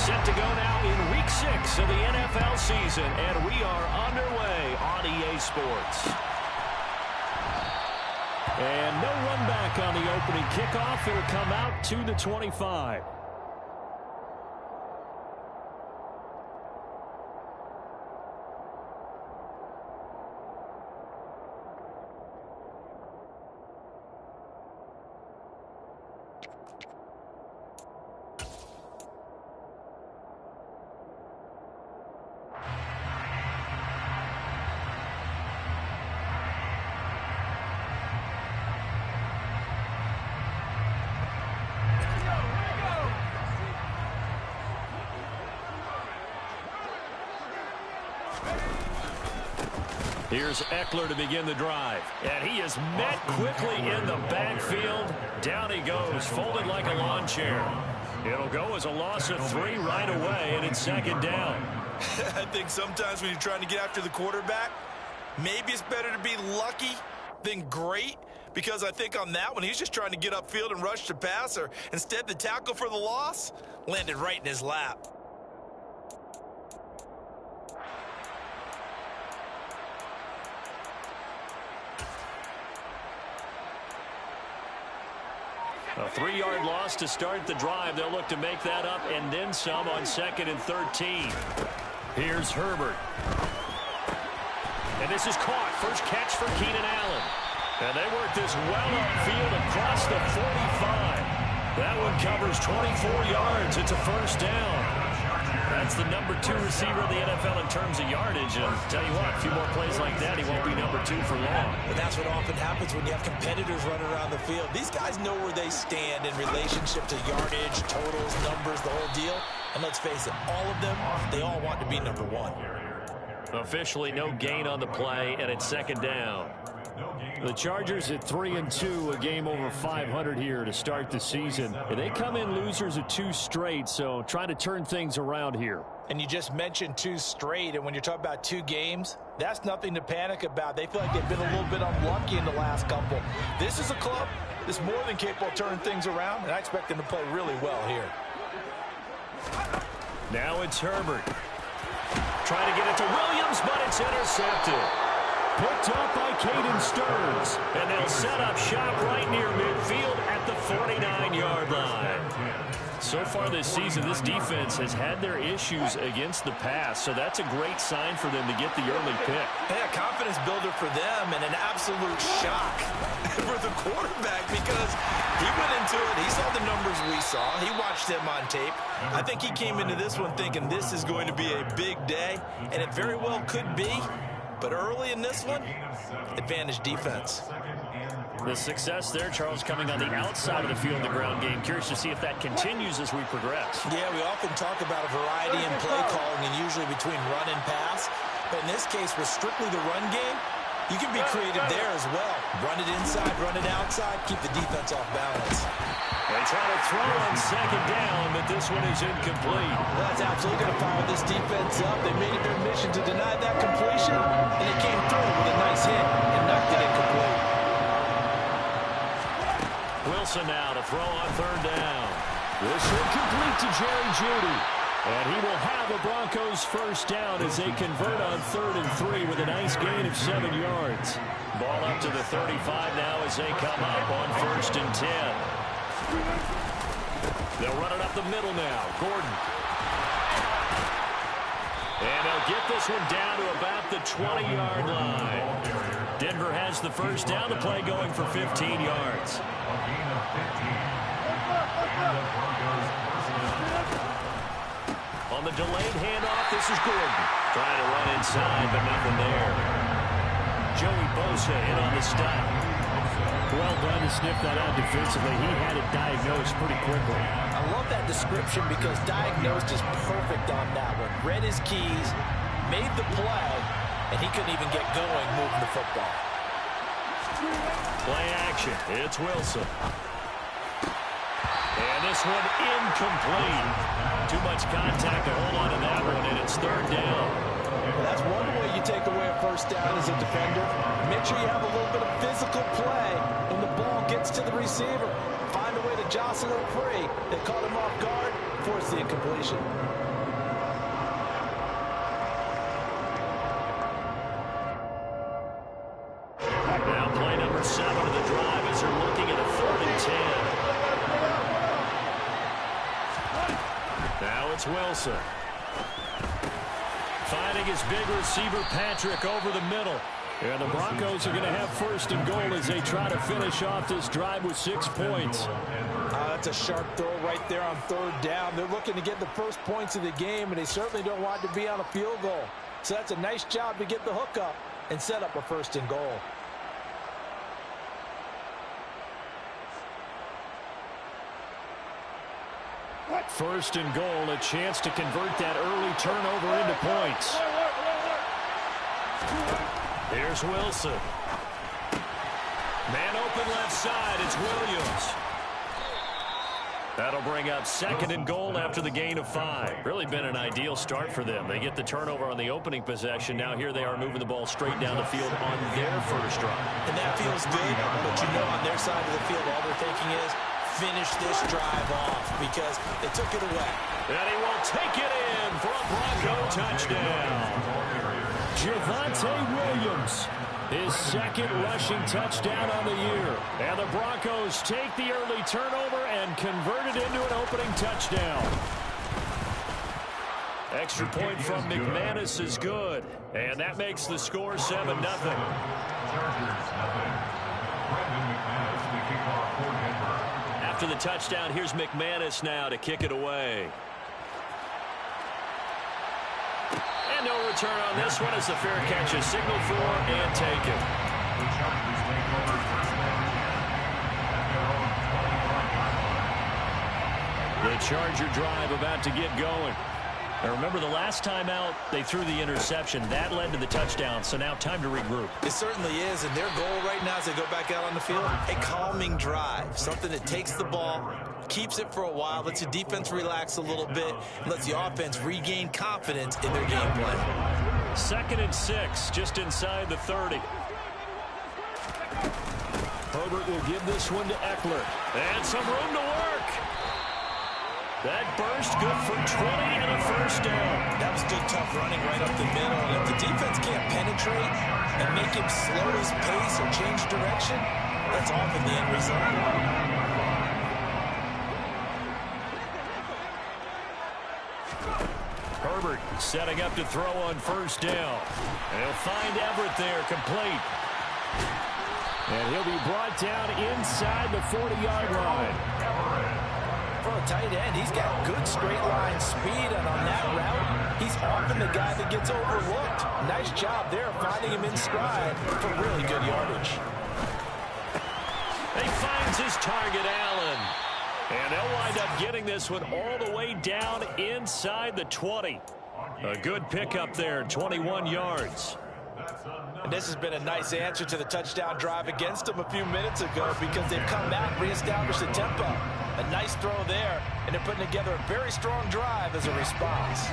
Set to go now in Week 6 of the NFL season, and we are underway on EA Sports. And no run back on the opening kickoff. It'll come out to the 25. Here's Eckler to begin the drive. And he is met quickly in the backfield. Down he goes, folded like a lawn chair. It'll go as a loss of 3 right away, and it's second down. I think sometimes when you're trying to get after the quarterback, maybe it's better to be lucky than great. Because I think on that one, he's just trying to get upfield and rush the passer. Instead, the tackle for the loss landed right in his lap. A 3-yard loss to start the drive. They'll look to make that up and then some on 2nd and 13. Here's Herbert. And this is caught. First catch for Keenan Allen. And they work this well upfield across the 45. That one covers 24 yards. It's a first down. That's the number 2 receiver in the NFL in terms of yardage. And tell you what, a few more plays like that, he won't be number 2 for long. And that's what often happens when you have competitors running around the field. These guys know where they stand in relationship to yardage, totals, numbers, the whole deal. And let's face it, all of them, they all want to be number 1. Officially no gain on the play, and it's second down. The Chargers at 3-2, a game over 500 here to start the season. And they come in losers of 2 straight, so trying to turn things around here. And you just mentioned 2 straight, and when you're talking about 2 games, that's nothing to panic about. They feel like they've been a little bit unlucky in the last couple. This is a club that's more than capable of turning things around, and I expect them to play really well here. Now it's Herbert. Trying to get it to Williams, but it's intercepted. Picked up by Caden Stearns. And they'll set up shop right near midfield at the 49-yard line. So far this season, this defense has had their issues against the pass, so that's a great sign for them to get the early pick. Yeah, confidence builder for them and an absolute shock for the quarterback because he went into it. He saw the numbers we saw. He watched them on tape. I think he came into this one thinking this is going to be a big day, and it very well could be. But early in this one, advantage defense. The success there, Charles, coming on the outside of the field in the ground game. Curious to see if that continues as we progress. Yeah, we often talk about a variety in play calling and usually between run and pass. But in this case, with strictly the run game, you can be creative there as well. Run it inside, run it outside, keep the defense off balance. They try to throw on second down, but this one is incomplete. That's absolutely going to fire this defense up. They made it their mission to deny that completion, and it came through with a nice hit and knocked it incomplete. Wilson now to throw on third down. This will complete to Jerry Jeudy. And he will have a Broncos first down as they convert on 3rd and 3 with a nice gain of 7 yards. Ball up to the 35 now as they come up on 1st and 10. They'll run it up the middle now. Gordon. And they'll get this one down to about the 20-yard line. Denver has the first down. The play going for 15 yards. On the delayed handoff, this is Gordon. Trying to run inside, but nothing there. Joey Bosa in on the stop. Well done to sniff that out defensively. He had it diagnosed pretty quickly. I love that description because diagnosed is perfect on that one. Read his keys, made the play, and he couldn't even get going moving the football. Play action. It's Wilson. And this one incomplete. Too much contact to hold on to that one, and it's 3rd down. Well, that's one way you take away a first down as a defender. Make sure you have a little bit of physical play when the ball gets to the receiver. Find a way to jostle him free. They caught him off guard. force the incompletion. Now play number 7 of the drive as they're looking at a 3rd and 10. Now it's Wilson. Finding his big receiver, Patrick, over the middle. And the Broncos are going to have 1st and goal as they try to finish off this drive with 6 points. That's a sharp throw right there on 3rd down. They're looking to get the first points of the game, and they certainly don't want to be on a field goal. So that's a nice job to get the hook up and set up a 1st and goal. First and goal, a chance to convert that early turnover into points. Here's Wilson. Man open left side, it's Williams. That'll bring up 2nd and goal after the gain of 5. Really been an ideal start for them. They get the turnover on the opening possession. Now here they are moving the ball straight down the field on their first drive. And that feels good, but you know on their side of the field all they're thinking is finish this drive off because they took it away. And he will take it in for a Bronco touchdown. Javonte Williams, his 2nd rushing touchdown on the year. And the Broncos take the early turnover and convert it into an opening touchdown. Extra point from McManus is good. And that makes the score 7-0. After the touchdown, here's McManus now to kick it away. And no return on this one as the fair catch is signaled for and taken. The Charger drive about to get going. Now remember, the last time out, they threw the interception. That led to the touchdown, so now time to regroup. It certainly is, and their goal right now as they go back out on the field, a calming drive, something that takes the ball, keeps it for a while, lets the defense relax a little bit, and lets the offense regain confidence in their game plan. 2nd and 6, just inside the 30. Herbert will give this one to Eckler. And some room to work. That burst good for 20 and a 1st down. That was good, tough running right up the middle. And if the defense can't penetrate and make him slow his pace or change direction, that's often the end result. Herbert setting up to throw on 1st down. And he'll find Everett there, complete. And he'll be brought down inside the 40-yard line. For a tight end, he's got good straight line speed, and on that route, he's often the guy that gets overlooked. Nice job there finding him in stride for really good yardage. He finds his target, Allen. And they'll wind up getting this one all the way down inside the 20. A good pickup there, 21 yards. And this has been a nice answer to the touchdown drive against them a few minutes ago because they've come back, reestablished the tempo. A nice throw there, and they're putting together a very strong drive as a response.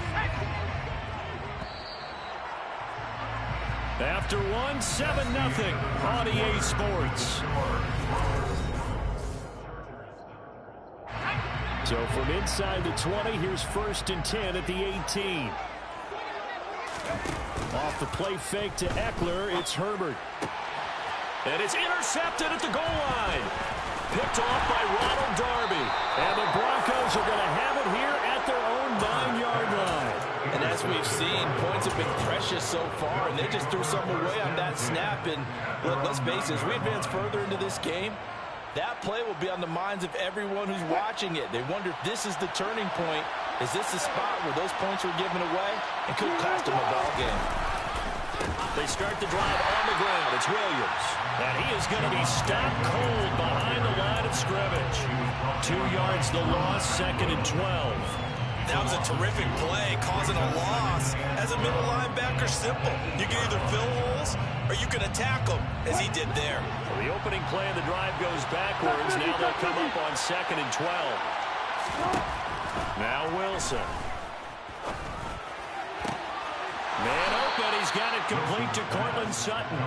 After 7-0 on EA Sports. So from inside the 20, here's 1st and 10 at the 18. Off the play fake to Eckler, it's Herbert. And it's intercepted at the goal line. Picked off by Ronald Darby. And the Broncos are going to have it here at their own 9-yard line. And as we've seen, points have been precious so far, and they just threw some away on that snap. And look, let's face it, as we advance further into this game, that play will be on the minds of everyone who's watching it. They wonder if this is the turning point. Is this the spot where those points were given away and could cost them a ball game? They start the drive on the ground. It's Williams. And he is going to be stopped cold behind the line of scrimmage. 2 yards the loss, 2nd and 12. That was a terrific play, causing a loss. As a middle linebacker, simple. You can either fill holes or you can attack them, as he did there. Well, the opening play of the drive goes backwards. Now they'll come up on 2nd and 12. Now Wilson. Man open, he's got it complete to Cortland Sutton.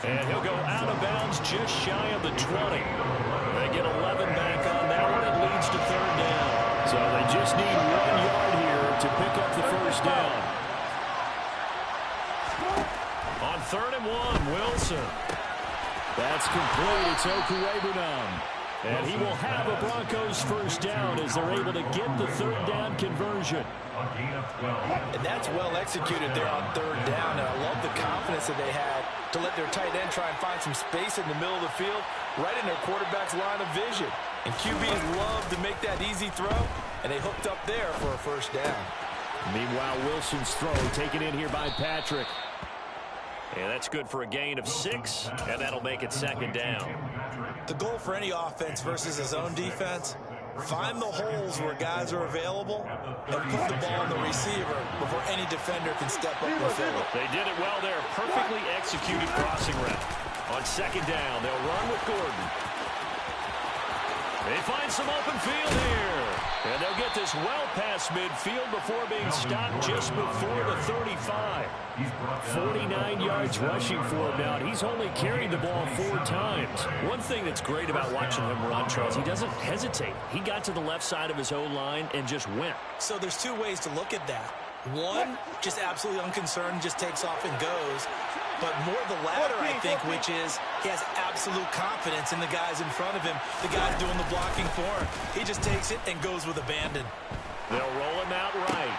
And he'll go out of bounds just shy of the 20. They get 11 back on that one. It leads to 3rd down. So they just need 1 yard here to pick up the first down. On 3rd and 1, Wilson. That's complete. It's Okuegbunam. And he will have a Broncos first down as they're able to get the 3rd down conversion. And that's well executed there on 3rd down. And I love the confidence that they had to let their tight end try and find some space in the middle of the field, right in their quarterback's line of vision. And QBs love to make that easy throw, and they hooked up there for a first down. Meanwhile, Wilson's throw taken in here by Patrick. And that's good for a gain of 6, and that'll make it 2nd down. The goal for any offense versus his own defense, find the holes where guys are available and put the ball on the receiver before any defender can step up and fill it. They did it well there. Perfectly executed crossing route. On 2nd down, they'll run with Gordon. They find some open field here. And they'll get this well past midfield before being stopped just before the 35. 49 yards rushing for him now. And he's only carried the ball 4 times. One thing that's great about watching him run, Charles, he doesn't hesitate. He got to the left side of his O-line and just went. So there's 2 ways to look at that. One, just absolutely unconcerned, just takes off and goes. But more the latter, I think, which is he has absolute confidence in the guys in front of him, the guys doing the blocking for him. He just takes it and goes with abandon. They'll roll him out right.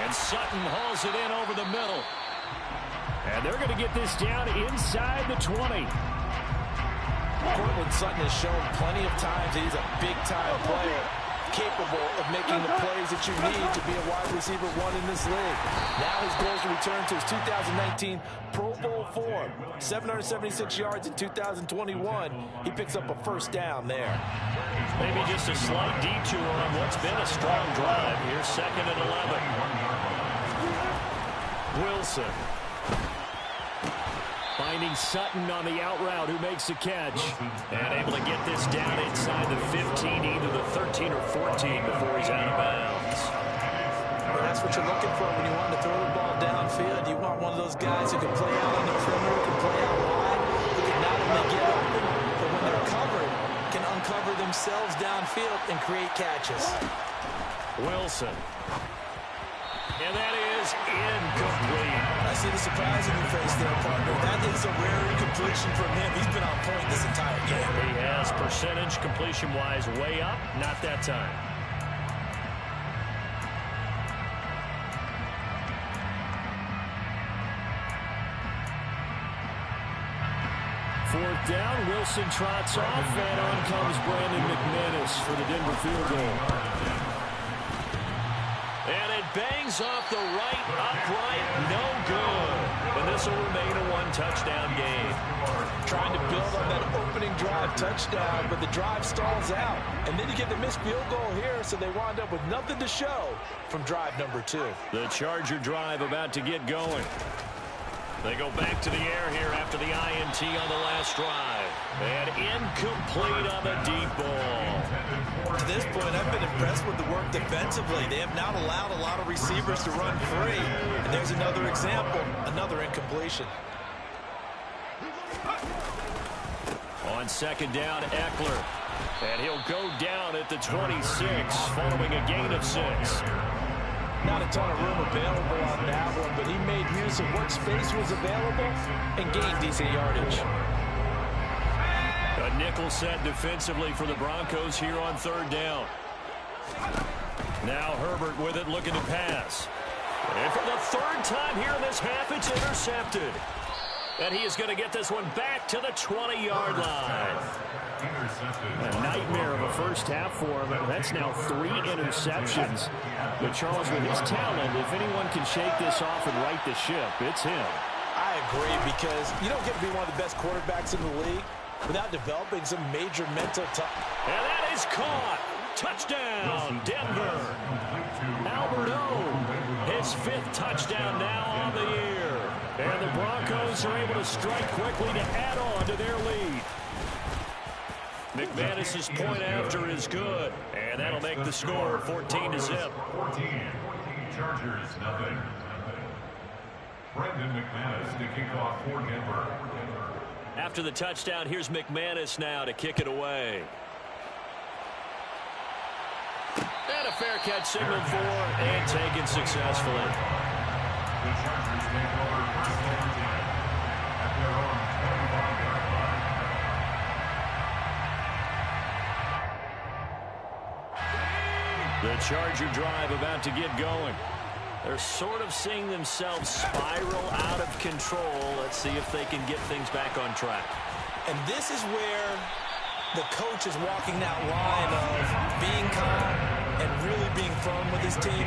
And Sutton hauls it in over the middle. And they're going to get this down inside the 20. Courtland Sutton has shown plenty of times that he's a big-time player, capable of making the plays that you need to be a wide receiver 1 in this league. Now his goal is to return to his 2019 Pro Bowl form. 776 yards in 2021. He picks up a first down there. Maybe just a slight detour on what's been a strong drive here. 2nd and 11. Wilson. Finding Sutton on the out route, who makes the catch. And able to get this down inside the 15, either the 13 or 14 before he's out of bounds. Well, that's what you're looking for when you want to throw the ball downfield. You want one of those guys who can play out on the perimeter, can play out wide, who can not only get open, but when they're covered, can uncover themselves downfield and create catches. Wilson. And that is incomplete. I see the surprise in your face there, partner. That is a rare incompletion from him. He's been on point this entire game. He has percentage completion-wise way up. Not that time. 4th down. Wilson trots off, and on comes Brandon McManus for the Denver field goal. And it bangs off the right upright. No good. And this will remain a 1-touchdown game. Trying to build on that opening drive touchdown, but the drive stalls out. And then you get the missed field goal here, so they wind up with nothing to show from drive number 2. The Charger drive about to get going. They go back to the air here after the INT on the last drive. And incomplete on the deep ball. To this point, I've been impressed with the work defensively. They have not allowed a lot of receivers to run free. And there's another example, another incompletion. On 2nd down, Eckler. And he'll go down at the 26 following a gain of 6. Not a ton of room available on that one, but he made use of what space was available and gained decent yardage. A nickel set defensively for the Broncos here on 3rd down. Now Herbert with it, looking to pass. And for the 3rd time here in this half, it's intercepted. And he is going to get this one back to the 20-yard line. A nightmare of a first half for him. That's now 3 interceptions. But Charles, with his talent, if anyone can shake this off and right the ship, it's him. I agree, because you don't get to be one of the best quarterbacks in the league without developing some major mental And that is caught. Touchdown, Denver. Albert O, his 5th touchdown now on the year. And the Broncos are able to strike quickly to add on to their lead. McManus's point after is good, and that'll make the score 14-0. 14. Chargers, nothing. Brandon McManus to kick off for Denver. After the touchdown, here's McManus now to kick it away. And a fair catch signaled for and taken successfully. The Chargers take over first and 10 at their own 25-yard line. The Charger drive about to get going. They're sort of seeing themselves spiral out of control. Let's see if they can get things back on track. And this is where the coach is walking that line of being calm and really being firm with his team.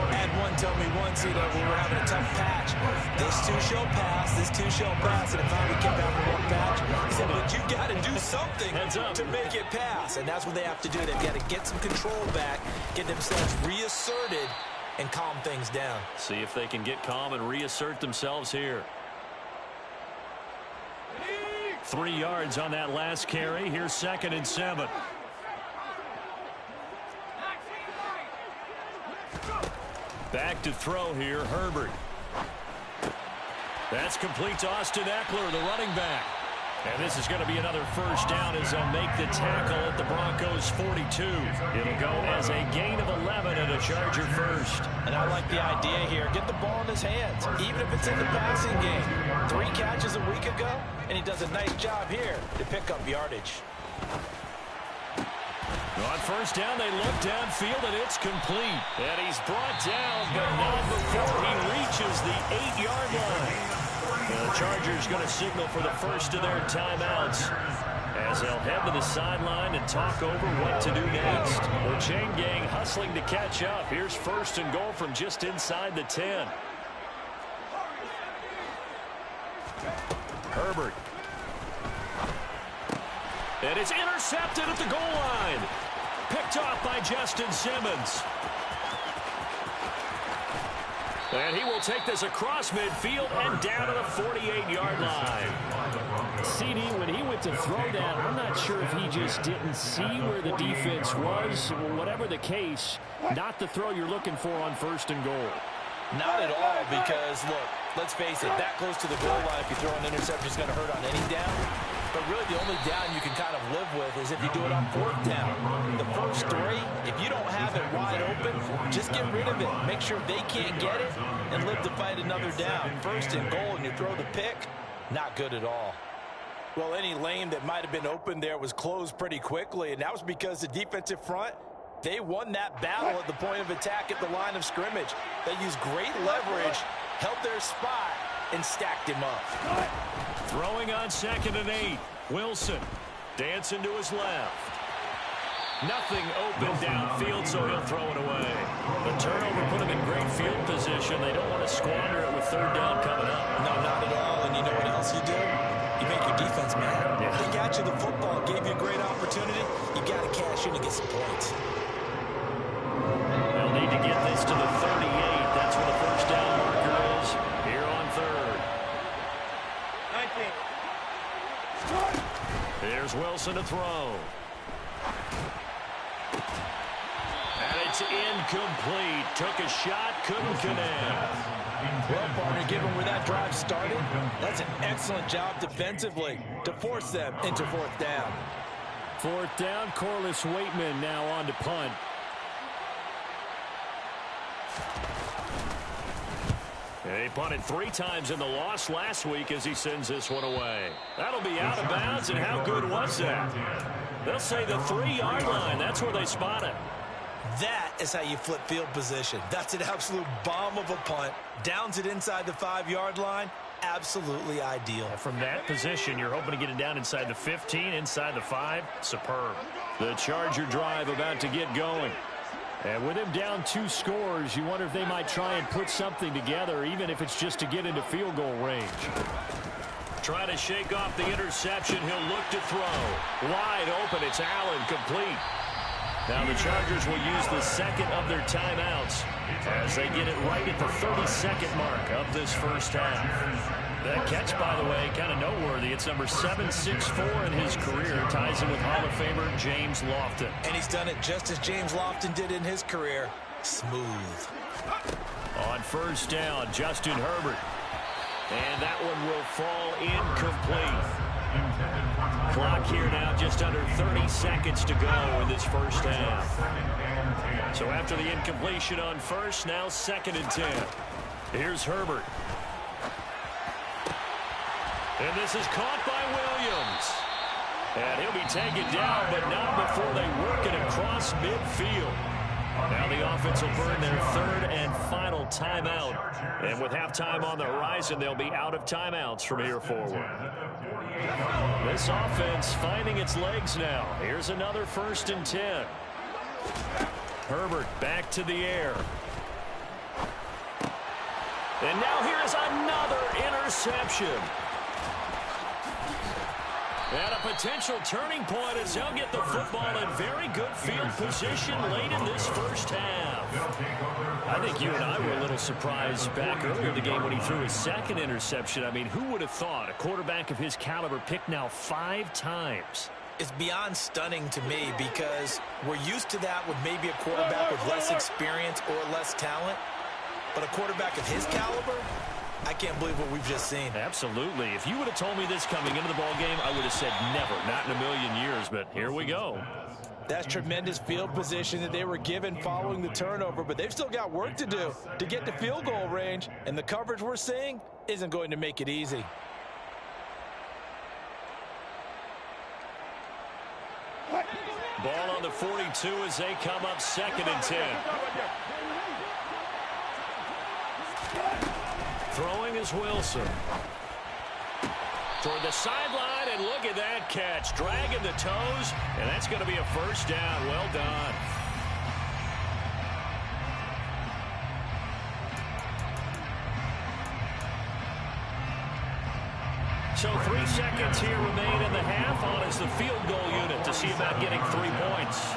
I had one tell me once, we were having a tough patch. This too shall pass, this too shall pass. And if we kept having one patch, he said, but you got to do something to make it pass. And that's what they have to do. They've got to get some control back, get themselves reasserted, and calm things down. See if they can get calm and reassert themselves here. 3 yards on that last carry. Here's 2nd and 7. Back to throw here, Herbert. That's complete to Austin Eckler, the running back. And this is going to be another first down as they'll make the tackle at the Broncos 42. It'll go as a gain of 11 and a Charger first. And I like the idea here. Get the ball in his hands, even if it's in the passing game. 3 catches a week ago, and he does a nice job here to pick up yardage. On first down, they look downfield, and it's complete. And he's brought down, but not before he reaches the 8-yard line. The Chargers going to signal for the first of their timeouts as they'll head to the sideline and talk over what to do next. The chain gang hustling to catch up. Here's 1st and goal from just inside the 10. Herbert. And it's intercepted at the goal line. Picked off by Justin Simmons. And he will take this across midfield and down to the 48-yard line. CD, when he went to throw that, I'm not sure if he just didn't see where the defense was. Whatever the case, not the throw you're looking for on 1st and goal. Not at all, because, look, let's face it, that close to the goal line, if you throw an interception, is going to hurt on any down. But really, the only down you can kind of live with is if you do it on 4th down. The first 3, if you don't have it wide open, just get rid of it. Make sure they can't get it and live to fight another down. 1st and goal, and you throw the pick, not good at all. Well, any lane that might have been open there was closed pretty quickly, and that was because the defensive front, they won that battle at the point of attack at the line of scrimmage. They used great leverage, held their spot, and stacked him up. Throwing on 2nd and 8. Wilson dancing to his left. Nothing open downfield, so he'll throw it away. The turnover put him in great field position. They don't want to squander it with 3rd down coming up. No, not at all. And you know what else you do? You make your defense mad. Yeah. They got you the football, gave you a great opportunity. You got to cash in and get some points. They'll need to get this to the 38. That's where the first down marker is here on 3rd. 19. Here's Wilson to throw. And it's incomplete. Took a shot, couldn't connect. Well, partner, given where that drive started, that's an excellent job defensively to force them into 4th down. 4th down, Corliss Waitman now on to punt. He punted 3 times in the loss last week as he sends this one away. That'll be out of bounds, and how good was that? They'll say the 3-yard line. That's where they spot it. That is how you flip field position. That's an absolute bomb of a punt. Downs it inside the 5-yard line. Absolutely ideal. From that position, you're hoping to get it down inside the 15, inside the 5. Superb. The Charger drive about to get going. And with him down 2 scores, you wonder if they might try and put something together, even if it's just to get into field goal range. Trying to shake off the interception. He'll look to throw. Wide open. It's Allen, complete. Now the Chargers will use the 2nd of their timeouts as they get it right at the 32nd mark of this first half. That catch, by the way, kind of noteworthy. It's number 764 in his career. Ties him with Hall of Famer James Lofton. And he's done it just as James Lofton did in his career. Smooth. On first down, Justin Herbert. And that one will fall incomplete. Clock here now, just under 30 seconds to go in this first half. So after the incompletion on first, now 2nd and 10. Here's Herbert. And this is caught by Williams. And he'll be taken down, but not before they work it across midfield. Now the offense will burn their 3rd and final timeout. And with halftime on the horizon, they'll be out of timeouts from here forward. This offense finding its legs now. Here's another 1st and 10. Herbert back to the air. And now here's another interception. And a potential turning point as they'll get the football in very good field position late in this first half. I think you and I were a little surprised back earlier in the game when he threw his 2nd interception. I mean, who would have thought a quarterback of his caliber picked now 5 times? It's beyond stunning to me because we're used to that with maybe a quarterback with less experience or less talent. But a quarterback of his caliber, I can't believe what we've just seen. Absolutely. If you would have told me this coming into the ball game, I would have said never, not in a million years, but here we go. That's tremendous field position that they were given following the turnover, but they've still got work to do to get to field goal range, and the coverage we're seeing isn't going to make it easy. Ball on the 42 as they come up 2nd and 10. Throwing is Wilson. Toward the sideline, and look at that catch. Dragging the toes, and that's going to be a 1st down. Well done. So 3 seconds here remain in the half. On is the field goal unit to see about getting 3 points.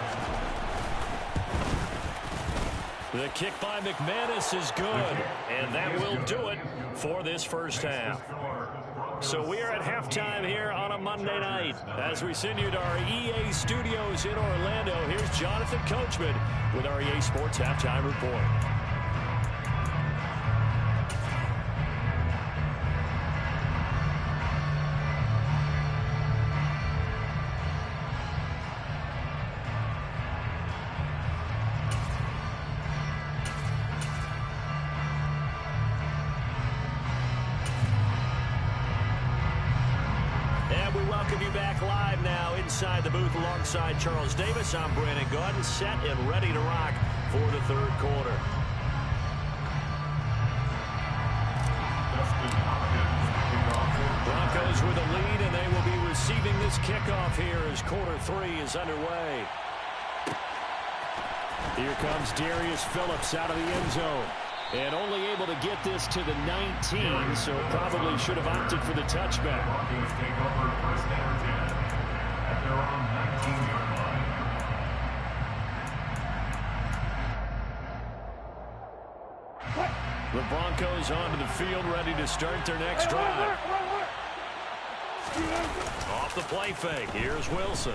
The kick by McManus is good, and that will do it for this first half. So we are at halftime here on a Monday night. As we send you to our EA studios in Orlando, here's Jonathan Coachman with our EA Sports Halftime Report. Inside the booth alongside Charles Davis, I'm Brandon Gaudin, set and ready to rock for the 3rd quarter. Broncos with a lead, and they will be receiving this kickoff here as quarter 3 is underway. Here comes Darius Phillips out of the end zone. And only able to get this to the 19, so probably should have opted for the touchback. Broncos take over 1st and 10 at their own 19-yard line. The Broncos onto the field, ready to start their next drive. Off the play fake, here's Wilson.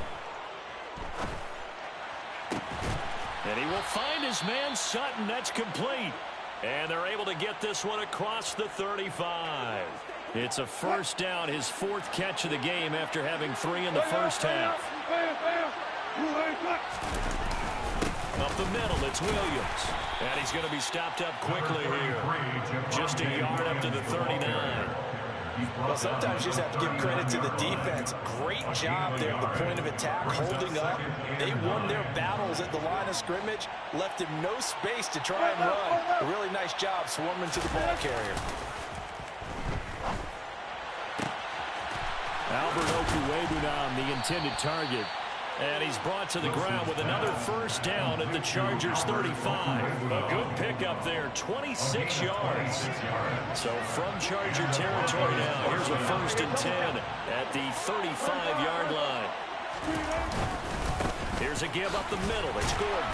And he will find his man Sutton. That's complete. And they're able to get this one across the 35. It's a 1st down, his 4th catch of the game after having 3 in the first half. Up the middle, it's Williams. And he's going to be stopped up quickly here. Just a yard up to the 39. Well, sometimes you just have to give credit to the defense. Great job there at the point of attack, holding up. They won their battles at the line of scrimmage, left him no space to try and run. A really nice job swarming to the ball carrier. Albert Okuwebunam, the intended target. And he's brought to the ground with another 1st down at the Chargers 35. A good pickup there, 26 yards. So from Charger territory now, here's a 1st and 10 at the 35-yard line. Here's a give up the middle. It's Gordon.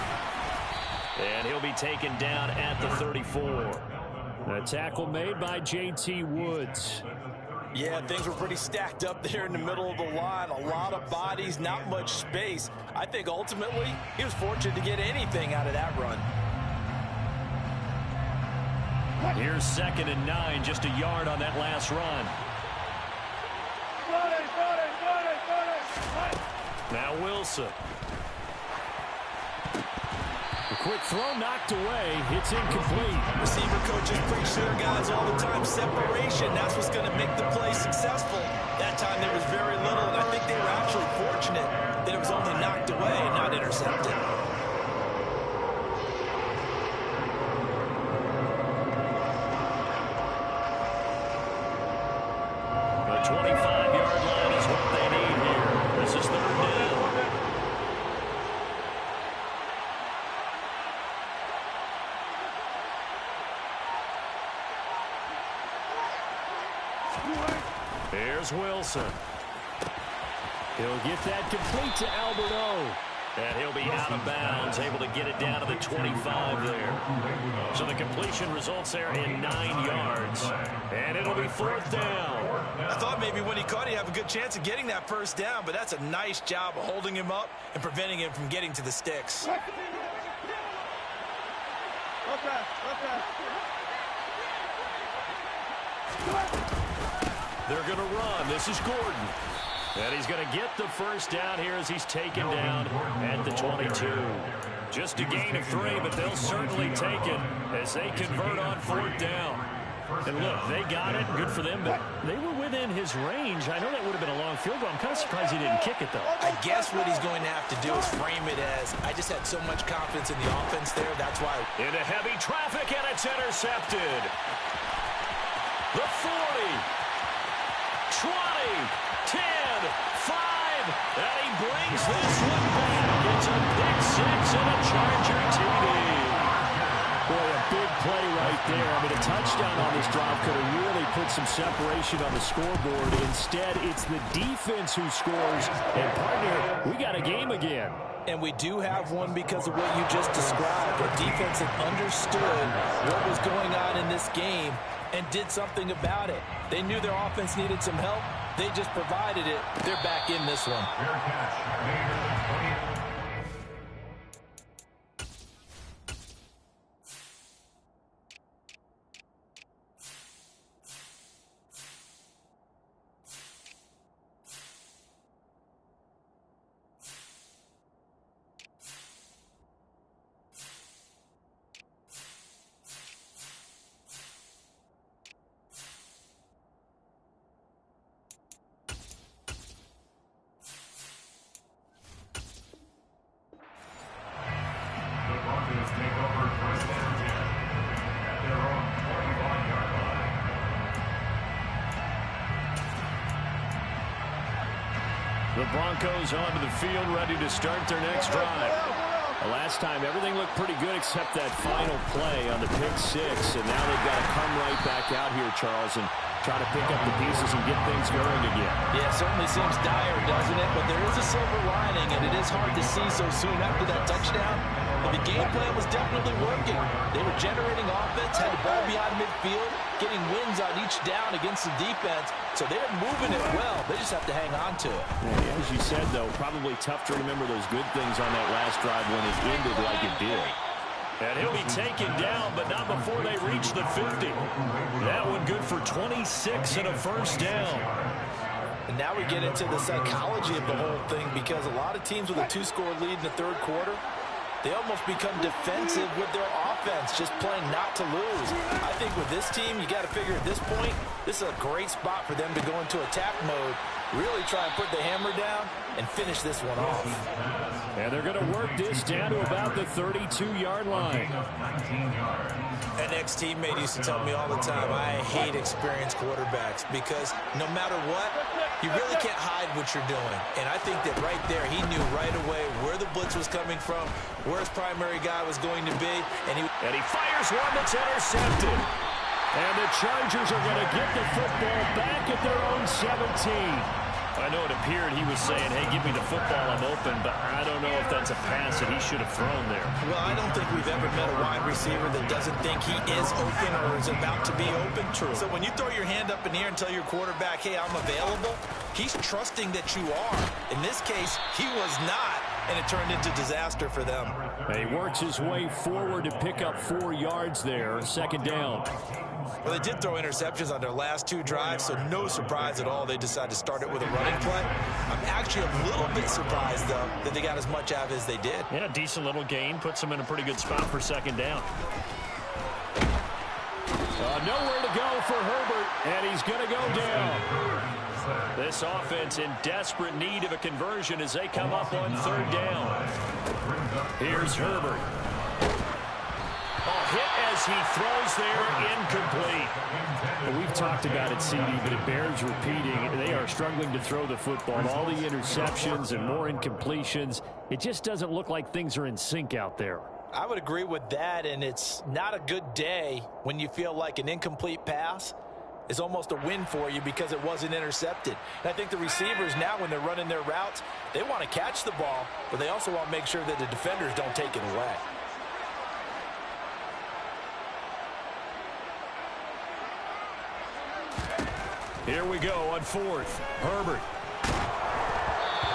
And he'll be taken down at the 34. A tackle made by J.T. Woods. Yeah, things were pretty stacked up there in the middle of the line. A lot of bodies, not much space. I think ultimately he was fortunate to get anything out of that run. Here's 2nd and 9, just a yard on that last run. Now Wilson. Quick throw knocked away. It's incomplete. Receiver coaches preach to their guys all the time. Separation, that's what's going to make the play successful. That time there was very little, and I think they were actually fortunate that it was only knocked away and not intercepted. The 25-yard line is what they need here. This is third down. Here's Wilson. He'll get that complete to Albert O. And he'll be out of bounds, able to get it down to the 25 there. So the completion results there in 9 yards. And it'll be fourth down. I thought maybe when he caught it, he'd have a good chance of getting that first down, but that's a nice job of holding him up and preventing him from getting to the sticks. They're going to run. This is Gordon. And he's going to get the first down here as he's taken down at the 22. Just a gain of 3, but they'll certainly take it as they convert on fourth down. And look, they got it. Good for them, but they were within his range. I know that would have been a long field goal. I'm kind of surprised he didn't kick it, though. I guess what he's going to have to do is frame it as, I just had so much confidence in the offense there. That's why. Into heavy traffic, and it's intercepted. The 40. 20, 10, 5, and he brings this one back. It's a pick 6 and a Charger TD. Boy, a big play right there. I mean, a touchdown on this drive could have really put some separation on the scoreboard. Instead, it's the defense who scores. And, partner, we got a game again. And we do have one because of what you just described. The defense had understood what was going on in this game and did something about it. They knew their offense needed some help. They just provided it. They're back in this one. Fair catch. The Broncos onto the field, ready to start their next drive. Last time, everything looked pretty good except that final play on the pick 6. And now they've got to come right back out here, Charles, and try to pick up the pieces and get things going again. Yeah, it certainly seems dire, doesn't it? But there is a silver lining, and it is hard to see so soon after that touchdown. But the game plan was definitely working. They were generating offense, had the ball beyond midfield, getting wins on each down against the defense. So they're moving it well. They just have to hang on to it. Yeah, as you said, though, probably tough to remember those good things on that last drive when it ended like it did. And he'll be taken down, but not before they reach the 50. That one good for 26 and a first down. And now we get into the psychology of the whole thing, because a lot of teams with a 2-score lead in the third quarter, they almost become defensive with their offense, just playing not to lose. I think with this team, you got to figure at this point, this is a great spot for them to go into attack mode, really try and put the hammer down and finish this one off. And they're going to work this down to about the 32-yard line. An ex-teammate used to tell me all the time, I hate experienced quarterbacks because no matter what, you really can't hide what you're doing. And I think that right there, he knew right away where the blitz was coming from, where his primary guy was going to be. And he fires one that's intercepted. And the Chargers are going to get the football back at their own 17. I know it appeared he was saying, hey, give me the football, I'm open, but I don't know if that's a pass that he should have thrown there. Well, I don't think we've ever met a wide receiver that doesn't think he is open or is about to be open. True. So when you throw your hand up in the air and tell your quarterback, hey, I'm available, he's trusting that you are. In this case, he was not. and it turned into disaster for them. And he works his way forward to pick up 4 yards there. Second down. Well, they did throw interceptions on their last 2 drives, so no surprise at all they decided to start it with a running play. I'm actually a little bit surprised, though, that they got as much out of it as they did. Yeah, decent little gain. Puts them in a pretty good spot for second down. Nowhere to go for Herbert, and he's going to go down. This offense in desperate need of a conversion as they come up on third down. Here's Herbert. Hit as he throws there, incomplete. Well, we've talked about it, CD, but it bears repeating. They are struggling to throw the football. All the interceptions and more incompletions. It just doesn't look like things are in sync out there. I would agree with that, and it's not a good day when you feel like an incomplete pass is almost a win for you because it wasn't intercepted. And I think the receivers now, when they're running their routes, they want to catch the ball, but they also want to make sure that the defenders don't take it away. Here we go on fourth. Herbert.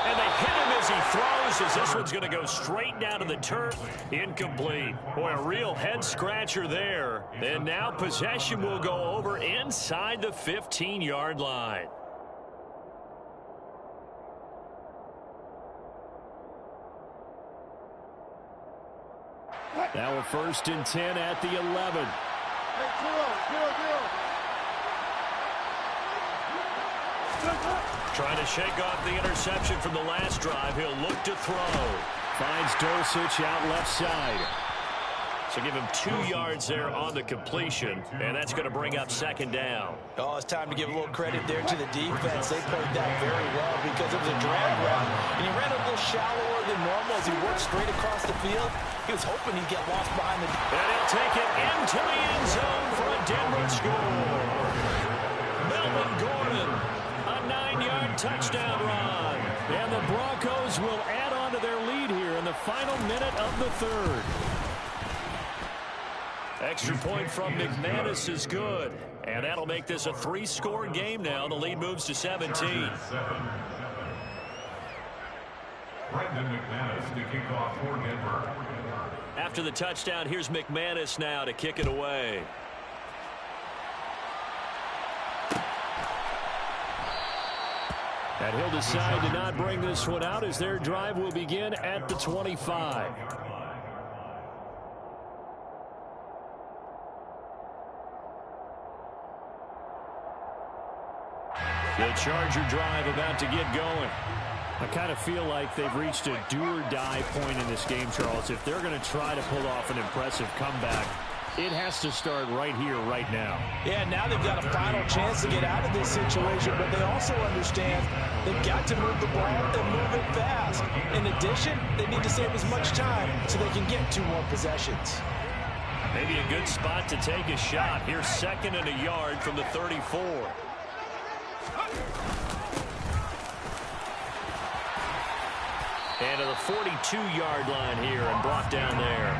And they hit him as he throws, as this one's going to go straight down to the turf. Incomplete. Boy, a real head-scratcher there. And now possession will go over inside the 15-yard line. Now a 1st and 10 at the 11. Trying to shake off the interception from the last drive. He'll look to throw. Finds Dulcich out left side. So give him 2 yards there on the completion, and that's going to bring up second down. Oh, it's time to give a little credit there to the defense. They played that very well because it was a drag route, and he ran a little shallower than normal as he worked straight across the field. He was hoping he'd get lost behind the... And he'll take it into the end zone for a Denver score. Melvin Gordon, a 9-yard touchdown run. And the Broncos will add on to their lead here in the final minute of the third. Extra point from McManus is good. And that'll make this a 3-score game now. The lead moves to 17. Brendan McManus to kick off for Denver. After the touchdown, here's McManus now to kick it away. And he'll decide to not bring this one out as their drive will begin at the 25. The Charger drive about to get going. I kind of feel like they've reached a do-or-die point in this game, Charles. If they're going to try to pull off an impressive comeback, it has to start right here, right now. Yeah, now they've got a final chance to get out of this situation, but they also understand they've got to move the ball and move it fast. In addition, they need to save as much time so they can get 2 more possessions. Maybe a good spot to take a shot. Here's 2nd and a yard from the 34. And to the 42-yard line here and brought down there.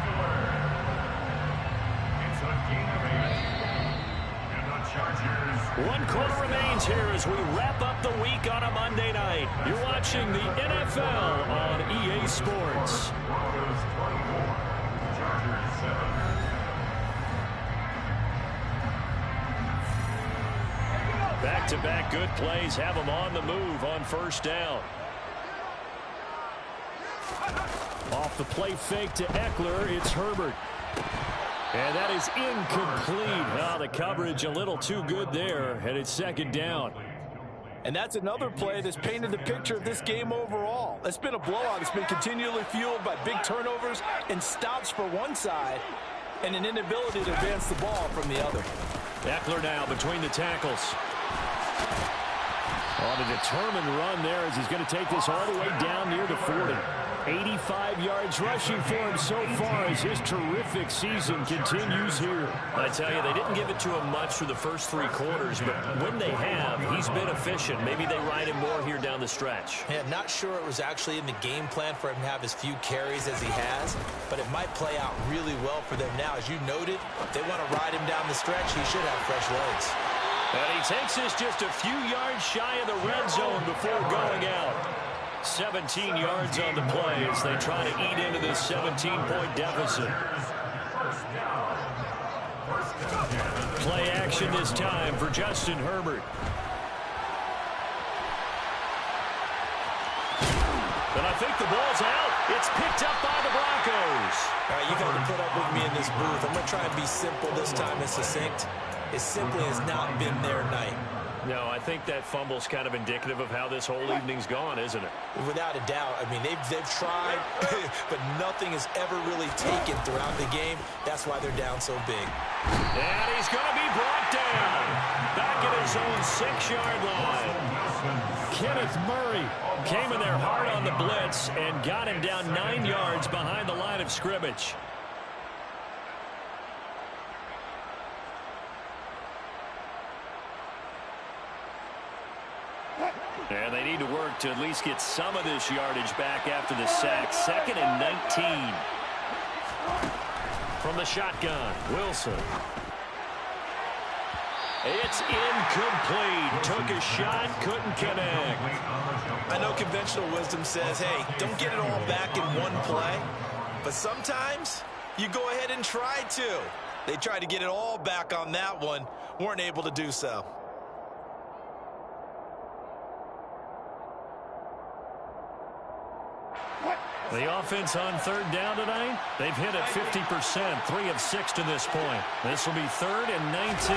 It's a gain of 8. And the Chargers. 1 quarter remains here as we wrap up the week on a Monday night. You're watching the NFL on EA Sports. Broncos 24. Chargers 7. Back-to-back good plays have them on the move on 1st down. Off the play fake to Eckler, it's Herbert. And that is incomplete. The coverage a little too good there, and it's 2nd down. And that's another play that's painted the picture of this game overall. It's been a blowout. It's been continually fueled by big turnovers and stops for one side and an inability to advance the ball from the other. Eckler now between the tackles. On a determined run there as he's going to take this all the way down near the 40. 85 yards rushing for him so far as his terrific season continues here. I tell you, they didn't give it to him much for the first 3 quarters, but when they have, he's been efficient. Maybe they ride him more here down the stretch. Yeah, not sure it was actually in the game plan for him to have as few carries as he has, but it might play out really well for them now. As you noted, if they want to ride him down the stretch, he should have fresh legs. And he takes this just a few yards shy of the red zone before going out. 17 yards on the play as they try to eat into this 17-point deficit. Play action this time for Justin Herbert. And I think the ball's out. It's picked up by the Broncos. All right, you got to put up with me in this booth. I'm going to try and be simple this time and succinct. It simply has not been their night. No, I think that fumble's kind of indicative of how this whole evening's gone, isn't it? Without a doubt. I mean, they've tried, but nothing has ever really taken throughout the game. That's why they're down so big. And he's going to be brought down. Back at his own 6-yard line. Kenneth Murray came in there hard on the blitz and got him down 9 yards behind the line of scrimmage. And they need to work to at least get some of this yardage back after the sack. 2nd and 19. From the shotgun, Wilson. It's incomplete. Took a shot, couldn't connect. I know conventional wisdom says, hey, don't get it all back in one play. But sometimes you go ahead and try to. They tried to get it all back on that one. Weren't able to do so. The offense on 3rd down tonight, they've hit it 50%, 3 of 6 to this point. This will be 3rd and 19.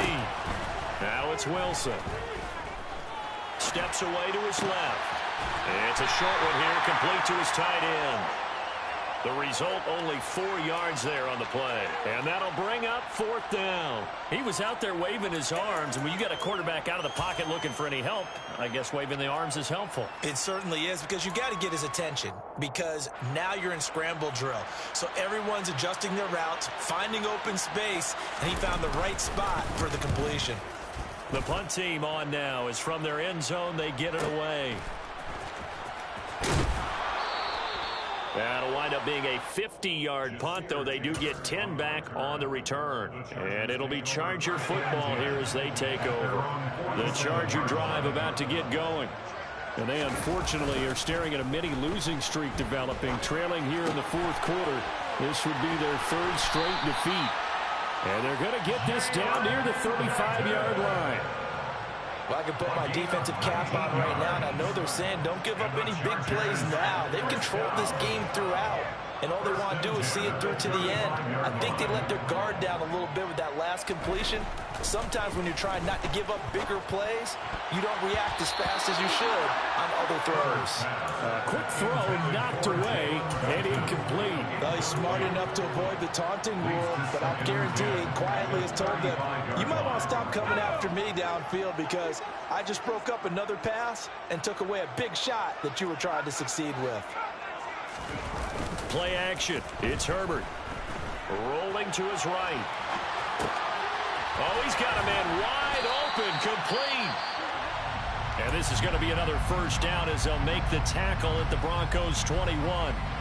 Now it's Wilson. Steps away to his left. It's a short one here, complete to his tight end. The result, only 4 yards there on the play. And that'll bring up 4th down. He was out there waving his arms, and when you got a quarterback out of the pocket looking for any help, I guess waving the arms is helpful. It certainly is, because you got to get his attention, because now you're in scramble drill. So everyone's adjusting their routes, finding open space, and he found the right spot for the completion. The punt team on now is from their end zone. They get it away. That'll wind up being a 50-yard punt, though they do get 10 back on the return. And it'll be Charger football here as they take over. The Charger drive about to get going. And they unfortunately are staring at a mini losing streak developing, trailing here in the 4th quarter. This would be their 3rd straight defeat. And they're going to get this down near the 35-yard line. Well, I can put my defensive cap on right now, and I know they're saying don't give up any big plays now. They've controlled this game throughout, and all they want to do is see it through to the end. I think they let their guard down a little bit with that last completion. Sometimes when you're trying not to give up bigger plays, you don't react as fast as you should on other throws. Quick throw knocked away and incomplete. Well, he's smart enough to avoid the taunting rule, but I'm guaranteeing quietly has told them, you might want to stop coming after me downfield because I just broke up another pass and took away a big shot that you were trying to succeed with. Play action. It's Herbert. Rolling to his right. Oh, he's got a man wide open, complete. And this is going to be another 1st down as they'll make the tackle at the Broncos 21.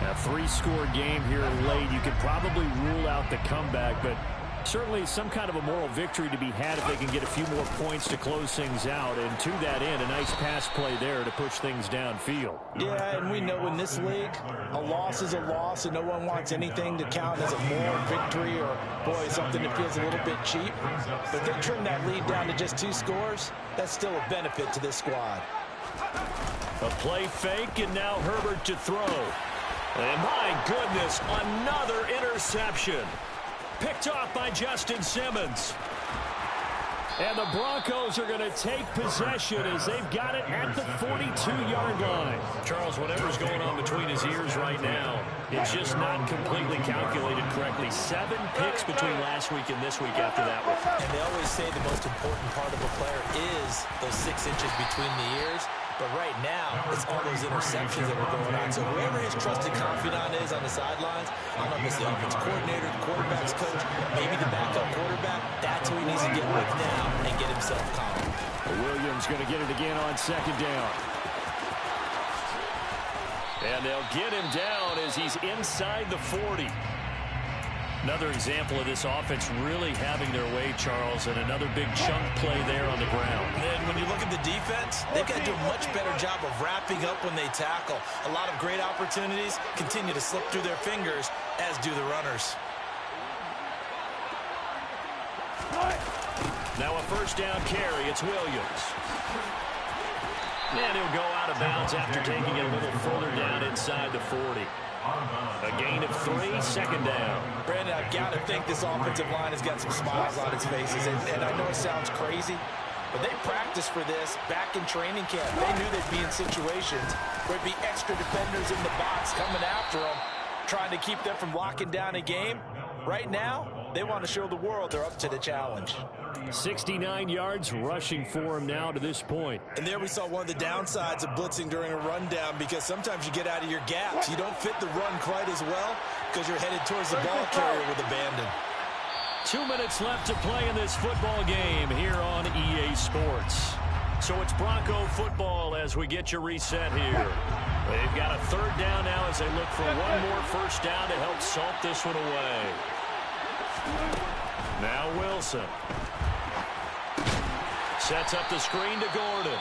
A 3-score game here late. You could probably rule out the comeback, but certainly some kind of a moral victory to be had if they can get a few more points to close things out. And to that end, a nice pass play there to push things downfield. Yeah, and we know in this league, a loss is a loss, and no one wants anything to count as a moral victory or, boy, something that feels a little bit cheap. But if they trim that lead down to just 2 scores, that's still a benefit to this squad. A play fake, and now Herbert to throw. And my goodness, another interception. Picked off by Justin Simmons. And the Broncos are going to take possession as they've got it at the 42-yard line. Charles, whatever's going on between his ears right now, it's just not completely calculated correctly. 7 picks between last week and this week after that one. And they always say the most important part of a player is those 6 inches between the ears. But right now, it's all those interceptions that are going on. So whoever his trusted confidant is on the sidelines, I don't know if it's the offensive coordinator, the quarterback's coach, maybe the backup quarterback, that's who he needs to get with now and get himself calm. Williams going to get it again on 2nd down. And they'll get him down as he's inside the 40. Another example of this offense really having their way, Charles, and another big chunk play there on the ground. And when you look at the defense, they've got to do a much better job of wrapping up when they tackle. A lot of great opportunities continue to slip through their fingers, as do the runners. Now a first down carry. It's Williams. And he'll go out of bounds after taking it a little further down inside the 40. A gain of 3, second down. Brandon, I've got to think this offensive line has got some smiles on its faces. And I know it sounds crazy, but they practiced for this back in training camp. They knew they'd be in situations where it'd be extra defenders in the box coming after them, trying to keep them from locking down a game. Right now, they want to show the world they're up to the challenge. 69 yards rushing for him now to this point. And there we saw one of the downsides of blitzing during a rundown, because sometimes you get out of your gaps. You don't fit the run quite as well because you're headed towards the ball carrier with abandon. 2 minutes left to play in this football game here on EA Sports. So it's Bronco football as we get your reset here. They've got a third down now as they look for one more first down to help salt this one away. Now Wilson. Sets up the screen to Gordon.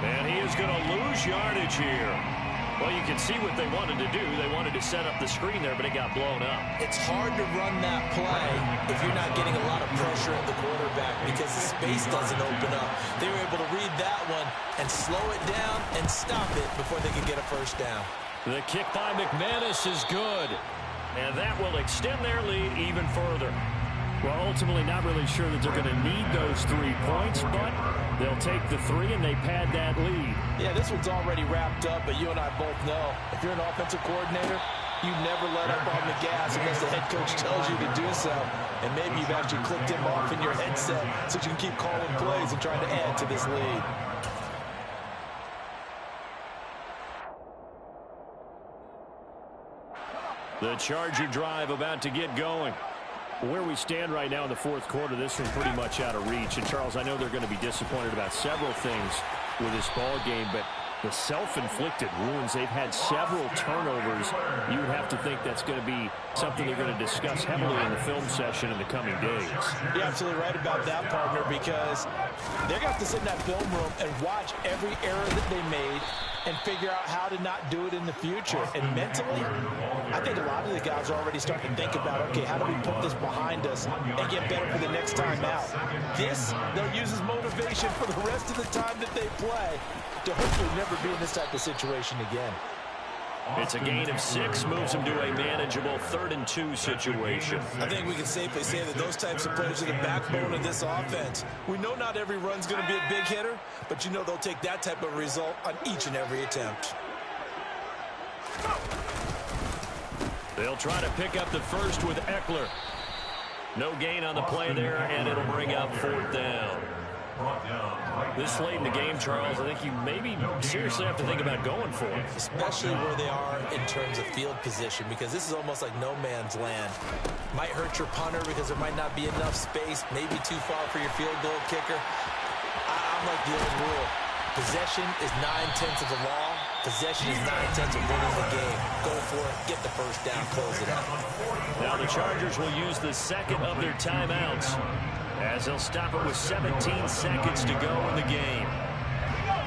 And he is going to lose yardage here. Well, you can see what they wanted to do. They wanted to set up the screen there, but it got blown up. It's hard to run that play if you're not getting a lot of pressure at the quarterback because the space doesn't open up. They were able to read that one and slow it down and stop it before they could get a first down. The kick by McManus is good. And that will extend their lead even further. Well, ultimately not really sure that they're going to need those 3 points, but they'll take the 3 and they pad that lead. Yeah, this one's already wrapped up, but you and I both know if you're an offensive coordinator, you never let up on the gas unless the head coach tells you to do so. And maybe you've actually clicked him off in your headset so you can keep calling plays and trying to add to this lead. The Charger drive about to get going. Where we stand right now in the fourth quarter, this one's pretty much out of reach. And, Charles, I know they're going to be disappointed about several things with this ball game, but the self-inflicted wounds, they've had several turnovers. You would have to think that's going to be something they're going to discuss heavily in the film session in the coming days. You're absolutely right about that, partner, because they're going to have to sit in that film room and watch every error that they made and figure out how to not do it in the future. And mentally, I think a lot of the guys are already starting to think about, okay, how do we put this behind us and get better for the next time out? This, they'll use as motivation for the rest of the time that they play to hopefully never be in this type of situation again. It's a gain of 6, moves them to a manageable 3rd and 2 situation. I think we can safely say that those types of players are the backbone of this offense. We know not every run's going to be a big hitter, but you know they'll take that type of result on each and every attempt. They'll try to pick up the first with Eckler. No gain on the play there, and it'll bring up 4th down. This late in the game, Charles, I think you maybe seriously have to think about going for it. Especially where they are in terms of field position, because this is almost like no man's land. Might hurt your punter because there might not be enough space, maybe too far for your field goal kicker. I'm like the old rule. Possession is 9/10 of the law. Possession is 9/10 of winning the game. Go for it, get the first down, close it out. Now the Chargers will use the second of their timeouts, as they'll stop it with 17 seconds to go in the game.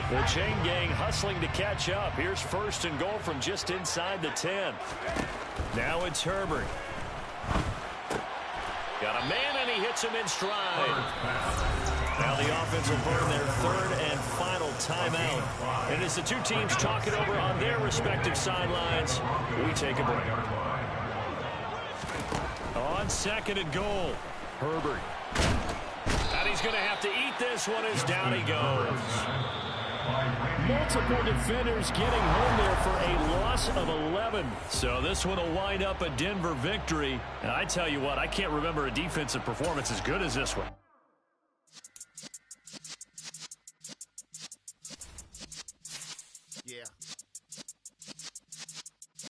The chain gang hustling to catch up. Here's 1st and goal from just inside the 10. Now it's Herbert. Got a man, and he hits him in stride. Now the offense will burn their 3rd and final timeout. And as the two teams talk it over on their respective sidelines, we take a break. On 2nd and goal, Herbert. And he's going to have to eat this one as down he goes. Multiple defenders getting home there for a loss of 11. So this one will wind up a Denver victory. And I tell you what, I can't remember a defensive performance as good as this one. Yeah.